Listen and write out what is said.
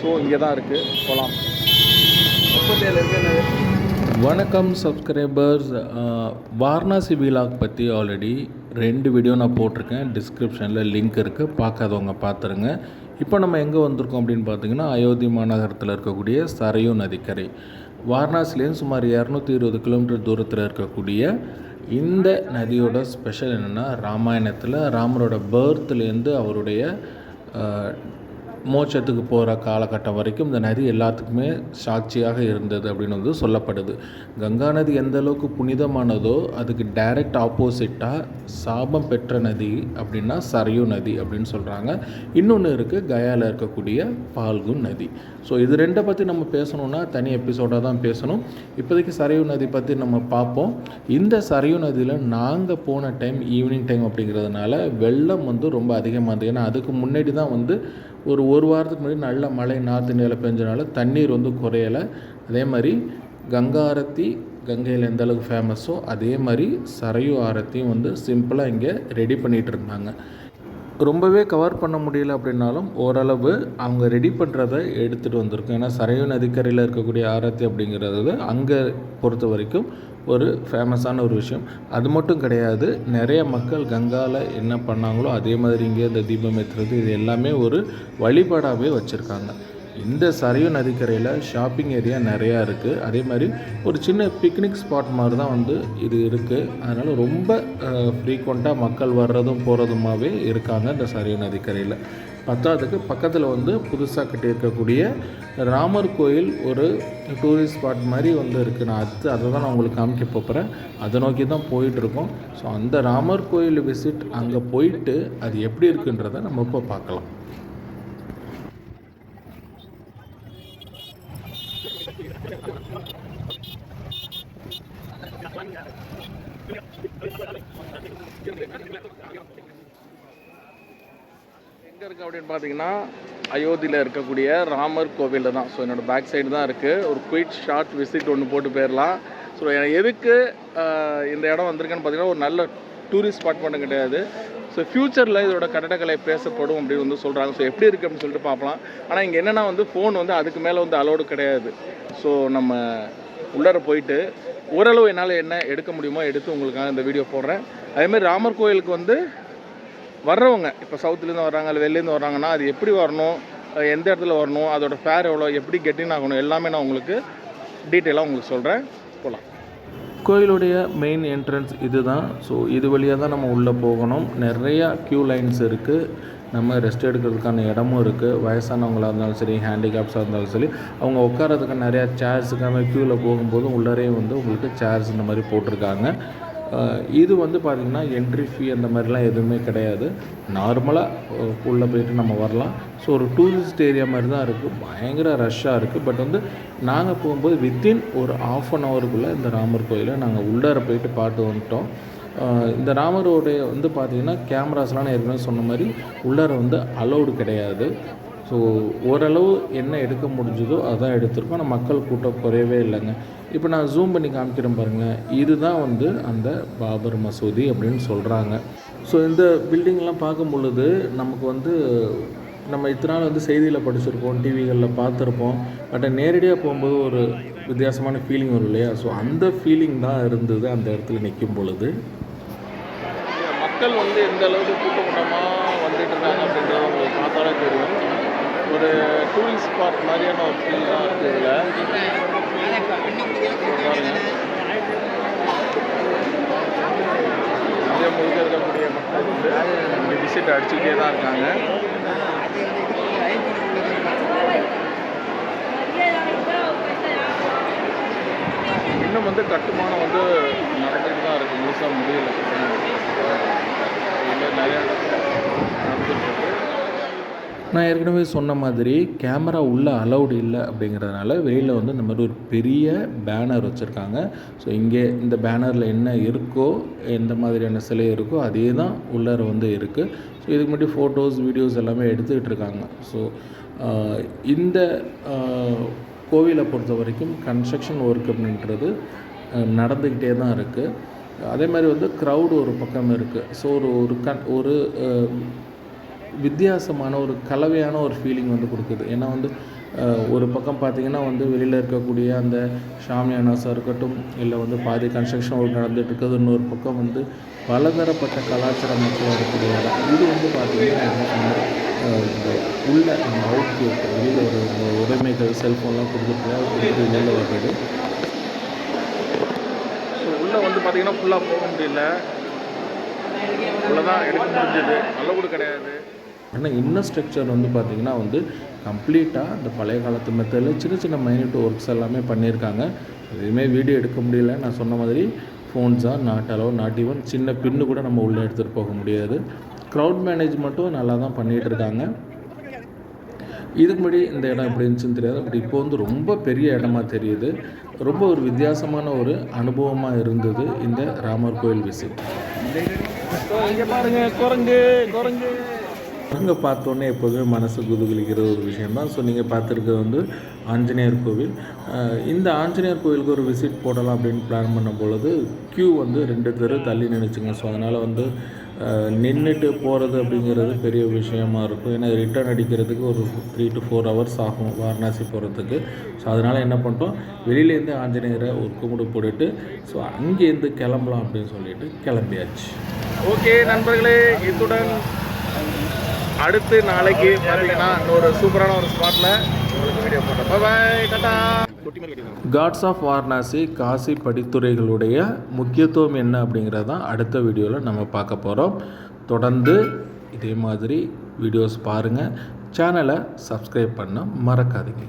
So இங்கே தான் இருக்குது, போகலாம். 37 இருக்குது. வணக்கம் சப்ஸ்கிரைபர்ஸ். வாரணாசி விலாக் பற்றி ஆல்ரெடி 2 வீடியோ நான் போட்டிருக்கேன். டிஸ்கிரிப்ஷனில் லிங்க் இருக்குது, பார்க்காதவங்க பார்த்துருங்க. இப்போ நம்ம எங்கே வந்திருக்கோம் அப்படின்னு பார்த்தீங்கன்னா, அயோத்தி மாநகரத்தில் இருக்கக்கூடிய சரையூ நதிக்கரை. வாரணாசிலேருந்து சுமார் 220 கிலோமீட்டர் தூரத்தில் இருக்கக்கூடிய இந்த நதியோட ஸ்பெஷல் என்னென்னா, ராமாயணத்தில் ராமரோட பர்த்லேருந்து அவருடைய மோட்சத்துக்கு போகிற காலகட்டம் வரைக்கும் இந்த நதி எல்லாத்துக்குமே சாட்சியாக இருந்தது அப்படின்னு வந்து சொல்லப்படுது. கங்கா நதி எந்த அளவுக்கு புனிதமானதோ அதுக்கு டைரக்ட் ஆப்போசிட்டாக சாபம் பெற்ற நதி அப்படின்னா சரையூ நதி அப்படின்னு சொல்கிறாங்க. இன்னொன்று இருக்குது, கயாவில் இருக்கக்கூடிய பால்குன் நதி. ஸோ இது ரெண்டை பற்றி நம்ம பேசணுன்னா தனி எபிசோடாக தான் பேசணும். இப்போதைக்கு சரையூ நதி பற்றி நம்ம பார்ப்போம். இந்த சரையூ நதியில் நாங்கள் போன டைம் ஈவினிங் டைம் அப்படிங்கிறதுனால வெள்ளம் வந்து ரொம்ப அதிகமாக இருந்தது. ஏன்னா அதுக்கு முன்னாடி தான் வந்து ஒரு வாரத்துக்கு முன்னாடி நல்ல மழை நார்த் இந்தியாவில் பெஞ்சனால தண்ணீர் வந்து குறையலை. அதே மாதிரி கங்கா ஆரத்தி கங்கையில் எந்த அளவுக்கு ஃபேமஸோ அதே மாதிரி சரையூ ஆரத்தியும் வந்து சிம்பிளாக இங்கே ரெடி பண்ணிகிட்டு இருந்தாங்க. ரொம்பவே கவர் பண்ண முடியல அப்படின்னாலும் ஓரளவு அவங்க ரெடி பண்ணுறதை எடுத்துகிட்டு வந்திருக்கோம். ஏன்னா சரையூ நதிக்கரையில் இருக்கக்கூடிய ஆரத்தி அப்படிங்கிறது அங்கே பொறுத்த வரைக்கும் ஒரு ஃபேமஸான ஒரு விஷயம். அது மட்டும் கிடையாது, நிறைய மக்கள் கங்காவில் என்ன பண்ணாங்களோ அதே மாதிரி இங்கே இந்த தீபம் ஏற்றுறது இது எல்லாமே ஒரு வழிபாடாகவே வச்சுருக்காங்க. இந்த சரையூ நதிக்கரையில் ஷாப்பிங் ஏரியா நிறையா இருக்குது. அதே மாதிரி ஒரு சின்ன பிக்னிக் ஸ்பாட் மாதிரி தான் வந்து இது இருக்குது. அதனால் ரொம்ப ஃப்ரீக்வெண்ட்டாக மக்கள் வர்றதும் போகிறதுமாகவே இருக்காங்க இந்த சரையூ நதிக்கரையில். பத்தாவதுக்கு பக்கத்தில் வந்து புதுசாக கட்டியிருக்கக்கூடிய ராமர் கோயில் ஒரு டூரிஸ்ட் ஸ்பாட் மாதிரி வந்து இருக்குது. நான் அதை தான் நான் உங்களுக்கு காமிக்க போகிறேன். அதை நோக்கி தான் போயிட்டுருக்கோம். ஸோ அந்த ராமர் கோயில் விசிட் அங்கே போயிட்டு அது எப்படி இருக்குன்றதை நம்ம இப்போ பார்க்கலாம். எங்கே இருக்குது அப்படின்னு பார்த்தீங்கன்னா, அயோத்தியில் இருக்கக்கூடிய ராமர் கோவிலில் தான். ஸோ என்னோடய பேக் சைடு தான் இருக்குது. ஒரு குயிக் ஷார்ட் விசிட் ஒன்று போட்டு போயிடலாம். ஸோ எதுக்கு இந்த இடம் வந்திருக்குன்னு பார்த்தீங்கன்னா, ஒரு நல்ல டூரிஸ்ட் ஸ்பாட் மட்டும் கிடையாது. ஸோ ஃப்யூச்சரில் இதோட கட்டடக்கலை பேசப்படும் அப்படின்னு வந்து சொல்கிறாங்க. ஸோ எப்படி இருக்குது அப்படின்னு சொல்லிட்டு பார்க்கலாம். ஆனால் இங்கே என்னென்னா வந்து ஃபோன் வந்து அதுக்கு மேலே வந்து அலோடு கிடையாது. ஸோ நம்ம உள்ளார போயிட்டு ஓரளவு என்னால் என்ன எடுக்க முடியுமோ எடுத்து உங்களுக்காக இந்த வீடியோ போடுறேன். அதேமாதிரி ராமர் கோயிலுக்கு வந்து வர்றவங்க இப்போ சவுத்துலேருந்து வர்றாங்க இல்லை வெளிலேருந்து வர்றாங்கன்னா அது எப்படி வரணும், எந்த இடத்துல வரணும், அதோட ஃபேர் எவ்வளோ, எப்படி கெட்டின் ஆகணும் எல்லாமே நான் உங்களுக்கு டீட்டெயிலாக உங்களுக்கு சொல்கிறேன். போகலாம். கோயிலுடைய மெயின் என்ட்ரன்ஸ் இது தான். ஸோ இது வழியாக தான் நம்ம உள்ளே போகணும். நிறையா க்யூ லைன்ஸ் இருக்குது. நம்ம ரெஸ்ட் எடுக்கிறதுக்கான இடமும் இருக்குது. வயசானவங்களாக இருந்தாலும் சரி, ஹேண்டிகேப்ஸாக இருந்தாலும் சரி, அவங்க உட்காரதுக்கான நிறையா சேர்ஸுக்கான க்யூவில் போகும்போது உள்ளரையும் வந்து உங்களுக்கு சேர்ஸ் இந்த மாதிரி போட்டிருக்காங்க. இது வந்து பார்த்திங்கன்னா என்ட்ரி ஃபீ அந்த மாதிரிலாம் எதுவுமே கிடையாது. நார்மலாக உள்ளே போயிட்டு நம்ம வரலாம். ஸோ ஒரு டூரிஸ்ட் ஏரியா மாதிரி தான் இருக்குது. பயங்கர ரஷ்ஷாக இருக்குது. பட் வந்து நாங்கள் போகும்போது வித்தின் ஒரு 1/2 ஹவருக்குள்ளே இந்த ராமர் கோயிலை நாங்கள் உள்ளார போயிட்டு பார்த்து வந்துட்டோம். இந்த ராமரோடைய வந்து பார்த்திங்கன்னா கேமராஸ்லாம் நான் ஏற்கனவே சொன்ன மாதிரி உள்ளார வந்து அலௌடு கிடையாது. ஸோ ஓரளவு என்ன எடுக்க முடிஞ்சதோ அதான் எடுத்திருக்கோம். ஆனால் மக்கள் கூட்டம் குறையவே இல்லைங்க. இப்போ நான் ஜூம் பண்ணி காமிக்கிறேன் பாருங்கள். இதுதான் வந்து அந்த பாபர் மசூதி அப்படின்னு சொல்கிறாங்க. ஸோ இந்த பில்டிங்லாம் பார்க்கும் பொழுது நமக்கு வந்து நம்ம இத்தனை நாள் வந்து செய்தியில் படிச்சிருப்போம், டிவிகளில் பார்த்துருப்போம். பட் நேரடியாக போகும்போது ஒரு வித்தியாசமான ஃபீலிங் வரும் இல்லையா? ஸோ அந்த ஃபீலிங் தான் இருந்தது அந்த இடத்துல நிற்கும் பொழுது. மக்கள் வந்து எந்த அளவுக்கு கூட்டமாக வந்துட்டு இருக்காங்க அப்படின்றத உங்களுக்கு பார்த்தாலே தெரியும். ஒரு டூரிஸ்ட் ஸ்பாட் மாதிரியான ஒரு ஃபீல் தான் இருக்குது இதில். இந்தியா முழுக்க இருக்கக்கூடிய மக்கள் வந்து இங்கே விசிட் அடிச்சுக்கிட்டே தான் இருக்காங்க. இன்னும் வந்து கட்டுமானம் வந்து நடந்துட்டு தான் இருக்குது. முழுசாக முடியல. நிறையா நடந்துட்டு. நான் ஏற்கனவே சொன்ன மாதிரி கேமரா உள்ளே அலௌடு இல்லை அப்படிங்கிறதுனால வெளியில் வந்து இந்த மாதிரி ஒரு பெரிய பேனர் வச்சுருக்காங்க. ஸோ இங்கே இந்த பேனரில் என்ன இருக்கோ, எந்த மாதிரியான சிலை இருக்கோ அதே தான் உள்ளார வந்து இருக்குது. ஸோ இதுக்கு முன்னாடி ஃபோட்டோஸ் வீடியோஸ் எல்லாமே எடுத்துக்கிட்டு இருக்காங்க. ஸோ இந்த கோவிலை பொறுத்த வரைக்கும் கன்ஸ்ட்ரக்ஷன் ஒர்க் அப்படின்றது நடந்துக்கிட்டே தான் இருக்குது. அதே மாதிரி வந்து க்ரௌடு ஒரு பக்கம் இருக்குது. ஸோ ஒரு வித்தியாசமான ஒரு கலவையான ஒரு ஃபீலிங் வந்து கொடுக்குது. ஏன்னா வந்து ஒரு பக்கம் பார்த்திங்கன்னா வந்து வெளியில் இருக்கக்கூடிய அந்த ஷாமியானாஸாக இருக்கட்டும், இல்லை வந்து பாதி கன்ஸ்ட்ரக்ஷன் ஒர்க் நடந்துகிட்டு இருக்குது. இன்னொரு பக்கம் வந்து பலதரப்பட்ட கலாச்சார மக்கள் இருக்கக்கூடிய இடம். இது வந்து பார்த்திங்கன்னா உள்ள நம்ம அவுட்புட் வெளியில் ஒரு உடைமைகள் செல்ஃபோன்லாம் கொடுத்துட்டு வெளியில் வர்றது. ஸோ உள்ளே வந்து பார்த்திங்கன்னா ஃபுல்லாக போக முடியல, அவ்வளோதான் எடுக்க முடிஞ்சது, நல்ல கூட கிடையாது. ஆனால் இன்னர் ஸ்ட்ரக்சர் வந்து பார்த்திங்கன்னா வந்து கம்ப்ளீட்டாக அந்த பழைய காலத்து மெத்தடில் சின்ன சின்ன மைன்யூட் ஒர்க்ஸ் எல்லாமே பண்ணியிருக்காங்க. எதுவுமே வீடியோ எடுக்க முடியல. நான் சொன்ன மாதிரி ஃபோன்ஸாக நாட் ஈவன் சின்ன பின்னு கூட நம்ம உள்ளே எடுத்துகிட்டு போக முடியாது. க்ரௌட் மேனேஜ்மெண்ட்டும் நல்லா தான் பண்ணிகிட்டு இருக்காங்க. இதுக்கு முன்னாடி இந்த இடம் எப்படி இருந்துச்சுன்னு தெரியாது, பட் இப்போ வந்து ரொம்ப பெரிய இடமா தெரியுது. ரொம்ப ஒரு வித்தியாசமான ஒரு அனுபவமாக இருந்தது இந்த ராமர் கோயில் விசிட். இங்கே பாருங்கள், குரங்கு அங்கே பார்த்தோன்னே எப்போதுமே மனசு குதுகுலிக்கிற ஒரு விஷயந்தான். ஸோ நீங்கள் பார்த்துருக்கிறது வந்து ஆஞ்சநேயர் கோவில். இந்த ஆஞ்சநேயர் கோவிலுக்கு ஒரு விசிட் போடலாம் அப்படின்னு பிளான் பண்ணும் பொழுது க்யூ வந்து 2 தெரு தள்ளி நினைச்சுங்க. ஸோ அதனால் வந்து நின்றுட்டு போகிறது அப்படிங்கிறது பெரிய விஷயமா இருக்கும். ஏன்னா ரிட்டர்ன் அடிக்கிறதுக்கு ஒரு 3 to 4 hours ஆகும் வாரணாசி போகிறதுக்கு. ஸோ அதனால் என்ன பண்ணிட்டோம், வெளியிலேருந்து ஆஞ்சநேயரை ஒரு கும்பிடு போட்டுட்டு ஸோ அங்கேருந்து கிளம்பலாம் அப்படின்னு சொல்லிட்டு கிளம்பியாச்சு. ஓகே நண்பர்களே, இத்துடன் அடுத்து நாளைக்கு பார்த்தீங்கன்னா இன்னொரு சூப்பரான ஒரு ஸ்பாட்டில் உங்களுக்கு வீடியோ போட்டோம். பாய், டாடா. காட்ஸ் ஆஃப் வாரணாசி காசி படித்துறைகளுடைய முக்கியத்துவம் என்ன அப்படிங்கிறது தான் அடுத்த வீடியோவில் நம்ம பார்க்க போகிறோம். தொடர்ந்து இதே மாதிரி வீடியோஸ் பாருங்கள். சேனலை சப்ஸ்கிரைப் பண்ண மறக்காதீங்க.